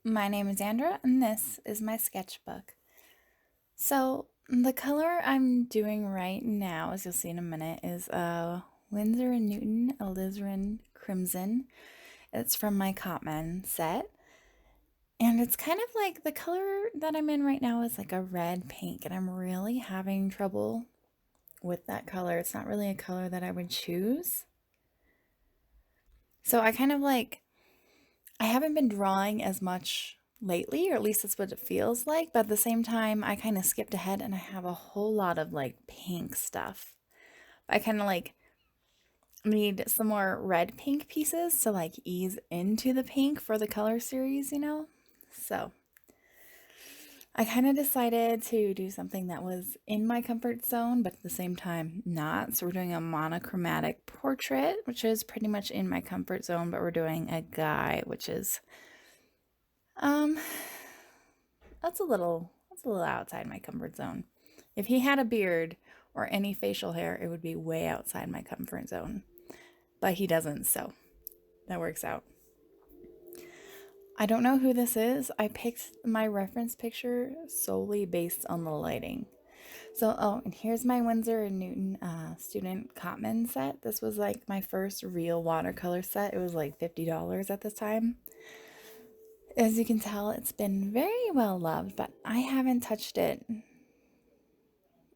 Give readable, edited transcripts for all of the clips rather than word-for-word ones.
my name is Andra, and this is my sketchbook. So, the color I'm doing right now, as you'll see in a minute, is Winsor & Newton Alizarin Crimson. It's from my Cotman set. And it's kind of like the color that I'm in right now is like a red pink, and I'm really having trouble with that color. It's not really a color that I would choose. So I kind of like I haven't been drawing as much lately, or at least that's what it feels like, but at the same time, I kind of skipped ahead and I have a whole lot of like pink stuff. I kind of like need some more red pink pieces to like ease into the pink for the color series. So I kind of decided to do something that was in my comfort zone, but at the same time not. So we're doing a monochromatic portrait, which is pretty much in my comfort zone, but we're doing a guy, which is um that's a little outside my comfort zone. If he had a beard or any facial hair, it would be way outside my comfort zone. But he doesn't, so that works out. I don't know who this is. I picked my reference picture solely based on the lighting. So, oh, and here's my Winsor and Newton student Cotman set. This was like my first real watercolor set. It was like $50 at this time. As you can tell, it's been very well loved, but I haven't touched it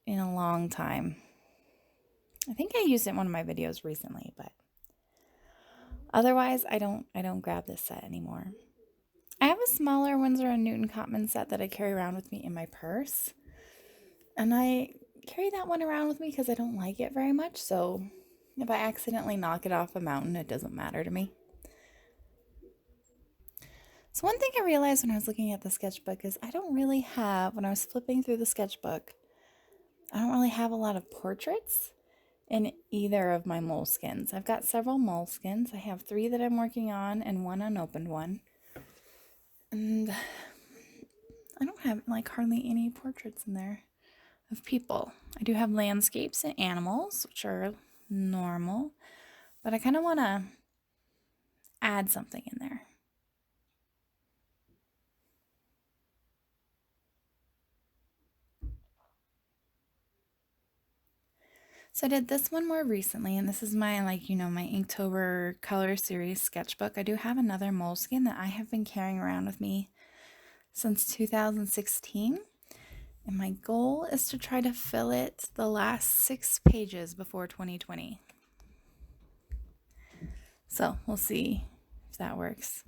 in a long time. I think I used it in one of my videos recently, but otherwise I don't grab this set anymore. I have a smaller Winsor and Newton Cotman set that I carry around with me in my purse. And I carry that one around with me because I don't like it very much, so if I accidentally knock it off a mountain, it doesn't matter to me. So one thing I realized when I was looking at the sketchbook is I don't really have, when I was flipping through the sketchbook, I don't really have a lot of portraits in either of my moleskins. I've got several moleskins. I have 3 that I'm working on and 1 unopened one. And I don't have like hardly any portraits in there of people. I do have landscapes and animals, which are normal, but I kind of want to add something in there. So I did this one more recently, and this is my my Inktober color series sketchbook. I do have another moleskin that I have been carrying around with me since 2016. And my goal is to try to fill it the last 6 pages before 2020. So we'll see if that works.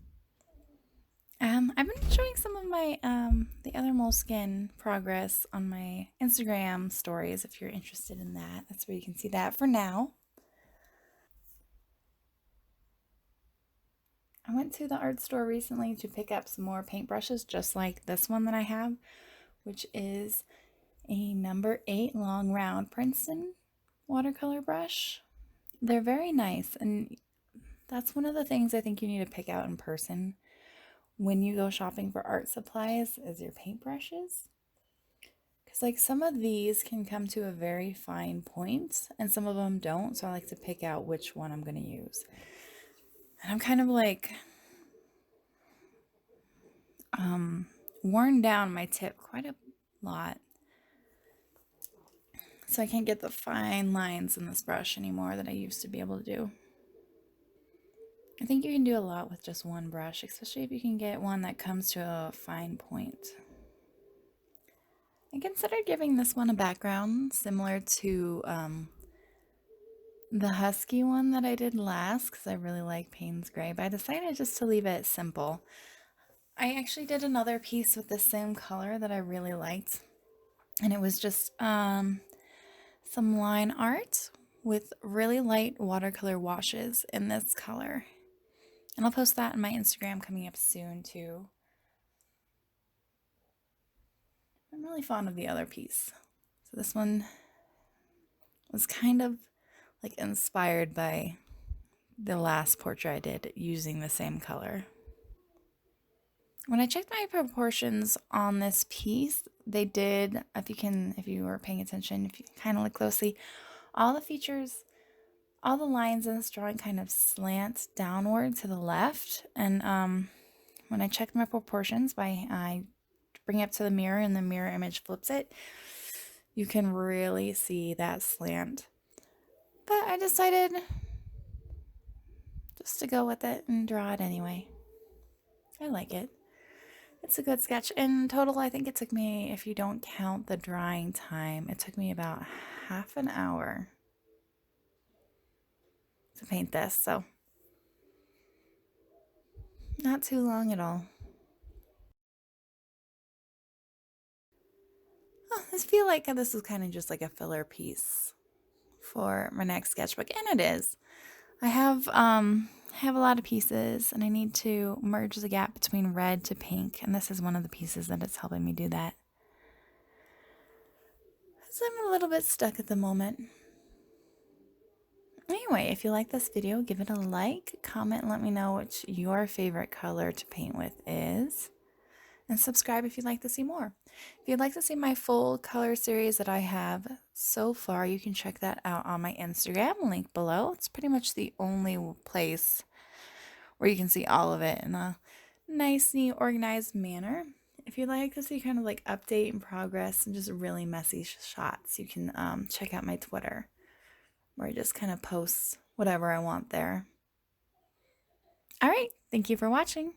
I've been showing some of my the other moleskin progress on my Instagram stories if you're interested in that. That's where you can see that for now. I went to the art store recently to pick up some more paintbrushes just like this one that I have, which is a number 8 long round Princeton watercolor brush. They're very nice, and that's one of the things I think you need to pick out in person when you go shopping for art supplies is your paintbrushes. Because like some of these can come to a very fine point and some of them don't, so I like to pick out which one I'm going to use. And I'm kind of like worn down my tip quite a lot. So I can't get the fine lines in this brush anymore that I used to be able to do. I think you can do a lot with just one brush, especially if you can get one that comes to a fine point. I considered giving this one a background similar to the husky one that I did last because I really like Payne's Gray, but I decided just to leave it simple. I actually did another piece with the same color that I really liked, and it was just some line art with really light watercolor washes in this color. And I'll post that on my Instagram coming up soon too. I'm really fond of the other piece. So this one was kind of like inspired by the last portrait I did using the same color. When I checked my proportions on this piece, they did, if you were paying attention, if you kind of look closely, all the features, all the lines in this drawing kind of slant downward to the left, and when I checked my proportions I bring it up to the mirror and the mirror image flips it, you can really see that slant. But I decided just to go with it and draw it anyway. I like it. It's a good sketch. In total, I think it took me, if you don't count the drying time, it took me about half an hour to paint this, so not too long at all. Oh, I feel like this is kind of just like a filler piece for my next sketchbook, and it is. I have a lot of pieces, and I need to merge the gap between red to pink, and this is one of the pieces that it's helping me do that. So I'm a little bit stuck at the moment. Anyway, if you like this video, give it a like, comment, and let me know which your favorite color to paint with is. And subscribe if you'd like to see more. If you'd like to see my full color series that I have so far, you can check that out on my Instagram, link below. It's pretty much the only place where you can see all of it in a nice, neat, organized manner. If you'd like to see kind of like update and progress and just really messy shots, you can check out my Twitter, where I just kind of post whatever I want there. All right, thank you for watching.